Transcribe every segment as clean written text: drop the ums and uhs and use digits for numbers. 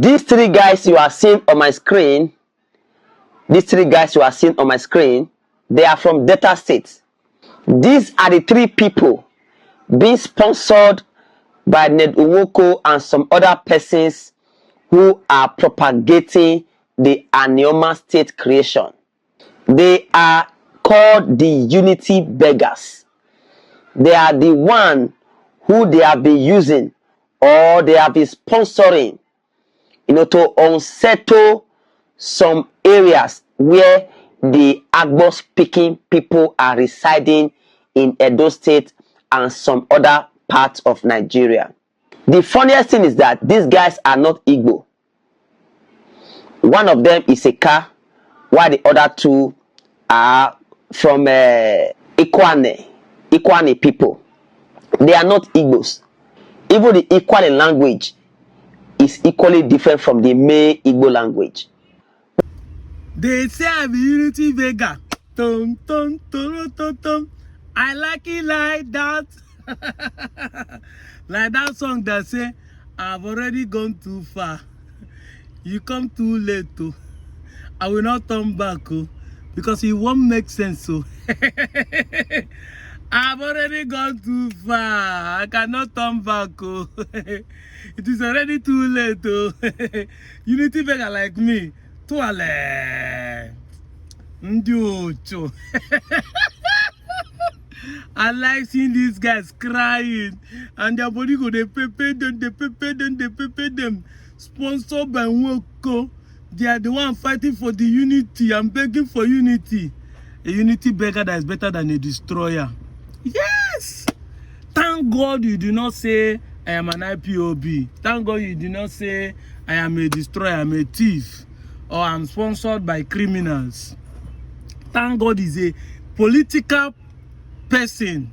These three guys you are seeing on my screen, they are from Delta State. These are the three people being sponsored by Ned Nwoko and some other persons who are propagating the Anioma state creation. They are called the unity beggars. They are the one who they have been using or they have been sponsoring, to unsettle some areas where the Agbo speaking people are residing in Edo State and some other parts of Nigeria. The funniest thing is that these guys are not Igbo. One of them is a car, while the other two are from Ikwane people. They are not Igbos. Even the Ikwane language is equally different from the main Igbo language. They say I'm a unity beggar. Tum, tum, tum, tum, tum. I like it like that. Like that song that say, I've already gone too far. You come too late too. I will not turn back because it won't make sense so. I've already gone too far. I cannot turn back. It is already too late. Unity beggar like me. Toale. Nducho. I like seeing these guys crying and their body go they pay them. Sponsored by Nwoko. They are the one fighting for the unity. I'm begging for unity. A unity beggar that is better than a destroyer. Yes! Thank God you do not say I am an IPOB. Thank God you do not say I am a destroyer, I'm a thief, or I'm sponsored by criminals. Thank God is a political person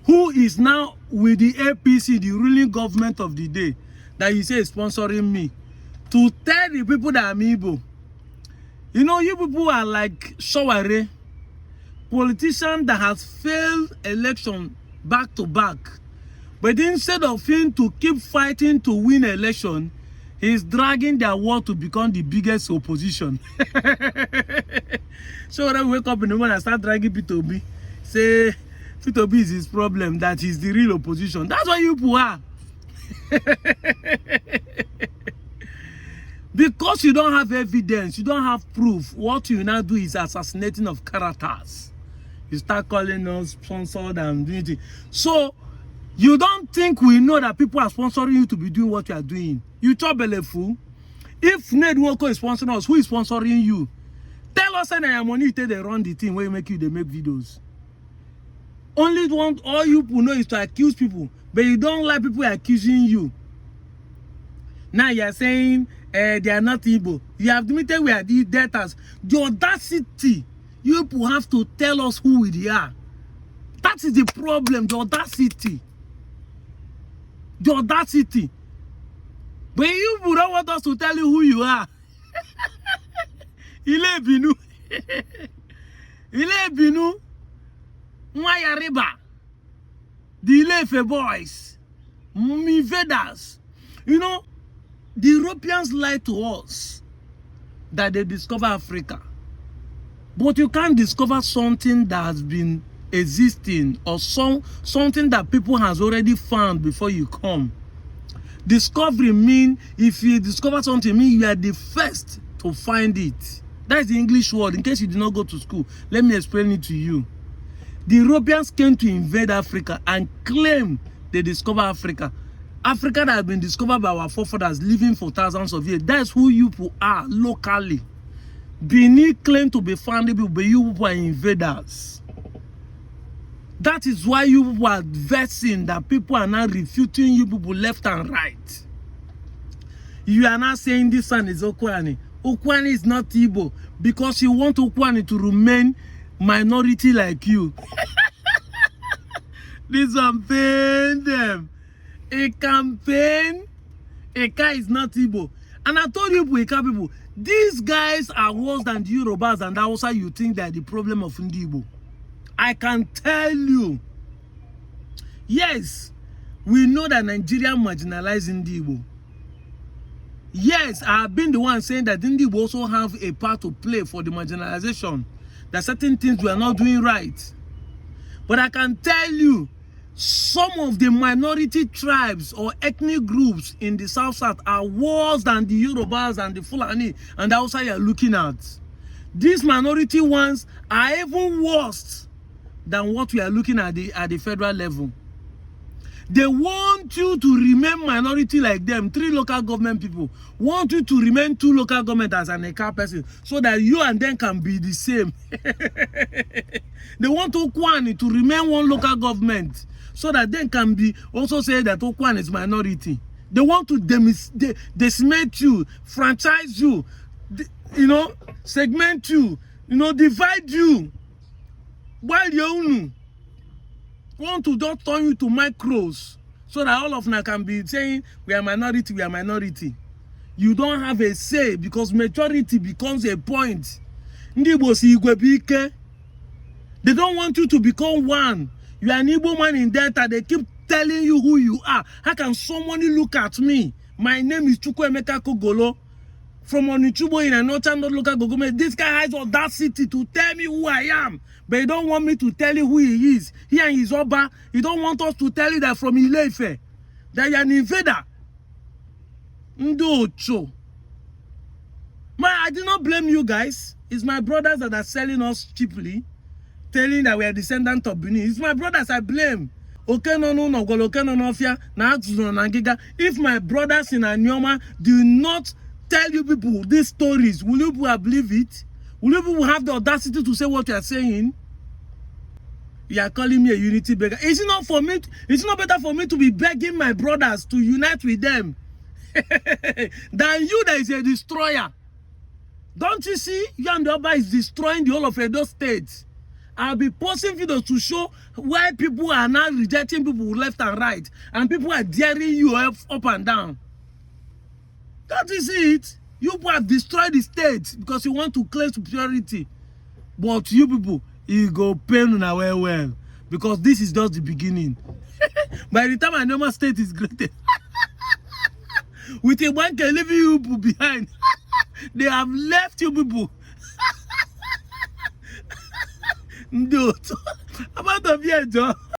who is now with the APC, the ruling government of the day, that you say is sponsoring me, to tell the people that I'm Igbo. You people are like Shaware, politician that has failed election back to back. But instead of him to keep fighting to win election, he's dragging their war to become the biggest opposition. So when I wake up in the morning and start dragging P2B, say P2B is his problem, that he's the real opposition. That's what you people are. Because you don't have evidence, you don't have proof, what you now do is assassinating of characters. You start calling us sponsored and doing it. So you don't think we know that people are sponsoring you to be doing what you are doing. You trouble fool. If Ned Nwoko is sponsoring us, who is sponsoring you? Tell us and I am money they run the thing where you make videos. Only one all you people know is to accuse people, but you don't like people accusing you. Now you are saying they are not Igbo. You have admitted we are the debtors. The audacity, you people have to tell us who we are. That is the problem, the audacity. The audacity. But you people don't want us to tell you who you are. Ile Binu. Ile Binu. Mwaya Riba. The Ilefe boys. Invaders. The Europeans lied to us that they discover Africa. But you can't discover something that has been existing or something that people has already found before you come. Discovery means if you discover something, means you are the first to find it. That's the English word. In case you did not go to school, let me explain it to you. The Europeans came to invade Africa and claim they discover Africa. Africa that has been discovered by our forefathers living for thousands of years. That's who you people are locally. Benin claim to be founded people, but you people are invaders. That is why you people are vexing that people are now refuting you people left and right. You are not saying this one is Okwani. Okwani is not Igbo because you want Okwani to remain minority like you. This one pain them. A campaign, Eka is not Igbo. And I told you, Eka people, these guys are worse than the Yorubas and Hausa. You think they're the problem of Igbo. I can tell you. Yes, we know that Nigeria marginalized Igbo. Yes, I have been the one saying that Ndi will also have a part to play for the marginalization. That certain things we are not doing right. But I can tell you, some of the minority tribes or ethnic groups in the South are worse than the Yorubas and the Fulani and the Hausa you are looking at. These minority ones are even worse than what we are looking at the federal level. They want you to remain minority like them. 3 local government people want you to remain 2 local government as an Eka person so that you and them can be the same. They want Okwani to remain 1 local government so that they can be also say that Okwani is minority. They want to decimate you, franchise you, segment you, divide you. While you want to just turn you to micros so that all of them can be saying we are minority, we are minority. You don't have a say because majority becomes a point. They don't want you to become one. You are an Igbo man in Delta. They keep telling you who you are. How can someone look at me? My name is Chukwuemeka Kogolo from Onichubo in a northern local government. This guy has audacity to tell me who I am. But he don't want me to tell you who he is. He and his Oba, he don't want us to tell you that from Ile Ife, that you're an invader. Ndocho. I did not blame you guys. It's my brothers that are selling us cheaply, telling that we are descendants of Benin. It's my brothers I blame. If my brothers in Anioma do not tell you people these stories, will you people believe it? Will you people have the audacity to say what you are saying? You are calling me a unity beggar. Is it not for me? It's not better for me to be begging my brothers to unite with them than you that is a destroyer? Don't you see? You and the Oba is destroying the whole of Edo State. I'll be posting videos to show why people are now rejecting people left and right, and people are daring you up and down. Don't you see it? You people have destroyed the state because you want to claim superiority. But you people, you go pain now well, because this is just the beginning. By the time Anioma state is greater, with a one can leave you people behind, they have left you people. Dude, I'm out of here, Joe.